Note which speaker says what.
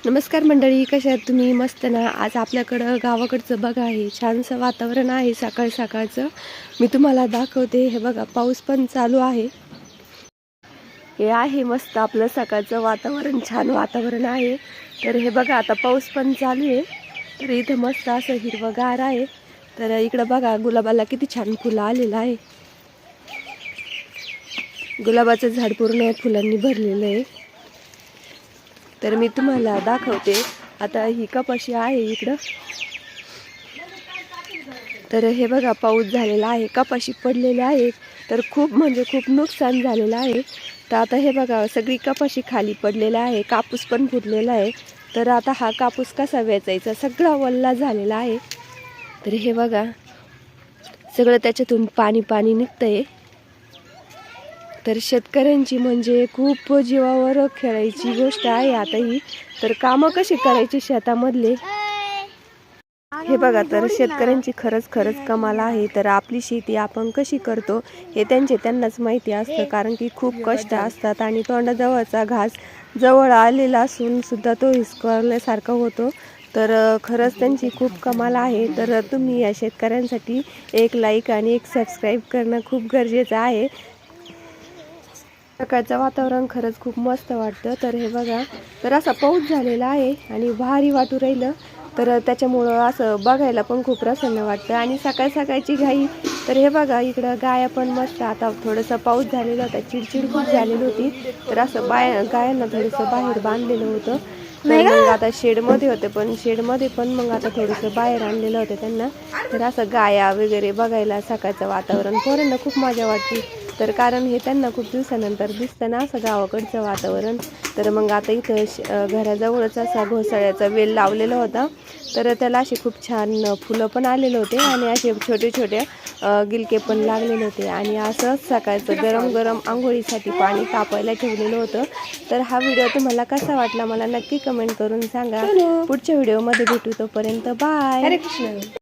Speaker 1: नमस्कार मंडळी, कशा आहात तुम्ही? मस्त ना. आज आपल्याकडं गावाकडचं बघा आहे, छानसं वातावरण आहे सकाळचं. मी तुम्हाला दाखवते. हे बघा, पाऊस पण चालू आहे. हे आहे मस्त आपलं सकाळचं वातावरण, छान वातावरण आहे. तर हे बघा, आता पाऊस पण चालू आहे. तर इथं मस्त असं हिरवंगार आहे. तर इकडं बघा, गुलाबाला किती छान फुलं आलेलं आहे. गुलाबाचं झाड पूर्ण फुलांनी भरलेलं आहे. तर मी तुम्हाला दाखवते. आता ही कपाशी आहे इकडं. तर हे बघा, पाऊस झालेला आहे, कपाशी पडलेली आहे. तर खूप म्हणजे खूप नुकसान झालेलं आहे. तर आता हे बघा, सगळी कपाशी खाली पडलेला आहे, कापूस पण फुटलेला आहे. तर आता हा कापूस कसा वेचायचा, सगळा वल्ला झालेला आहे. तर हे बघा, सगळं त्याच्यातून पाणी निघतंय. तर शेतकऱ्यांची म्हणजे खूप जीवावर खेळायची गोष्ट आहे आता ही. तर कामं कशी करायची शेतामधले, हे बघा. तर शेतकऱ्यांची खरंच कमाल आहे. तर आपली शेती आपण कशी करतो हे त्यांनाच माहिती असतं, कारण की खूप कष्ट असतात आणि तोंडाजवळचा घास जवळ आलेला असून सुद्धा तो हिसकवल्यासारखा होतो. तर खरंच त्यांची खूप कमाल आहे. तर तुम्ही या शेतकऱ्यांसाठी एक लाईक आणि एक सबस्क्राईब करणं खूप गरजेचं आहे. सकाळचं वातावरण खरंच खूप मस्त वाटतं. तर हे बघा, तर असा पाऊस झालेला आहे आणि भारी वाटू राहिलं. तर त्याच्यामुळं असं बघायला पण खूप प्रसन्न वाटतं आणि सकाळची घाई. तर हे बघा, इकडं गाया पण मस्त. आता थोडंसं पाऊस झालेला होता, चिडचिड खूप झालेली होती. तर असं गायांना थोडंसं बाहेर बांधलेलं होतं. तर मग आता शेडमध्ये होते, पण शेडमध्ये पण मग आता थोडंसं बाहेर आणलेलं होतं त्यांना. तर असं गाया वगैरे बघायला सकाळचं वातावरण पोरांना खूप मजा वाटते. तर कारण हे त्यांना खूप दिवसानंतर दिसतं ना असं गावाकडचं वातावरण. तर मग आता इथं घराजवळच असा घोसाळ्याचा वेल लावलेला होता. तर त्याला असे खूप छान फुलं पण आलेले होते आणि असे छोटे गिलके पण लागलेले होते. आणि असंच सकाळचं गरम आंघोळीसाठी पाणी तापायला ठेवलेलं होतं. तर हा व्हिडिओ तुम्हाला कसा वाटला मला नक्की कमेंट करून सांगा. पुढच्या व्हिडिओमध्ये भेटू, तोपर्यंत बाय.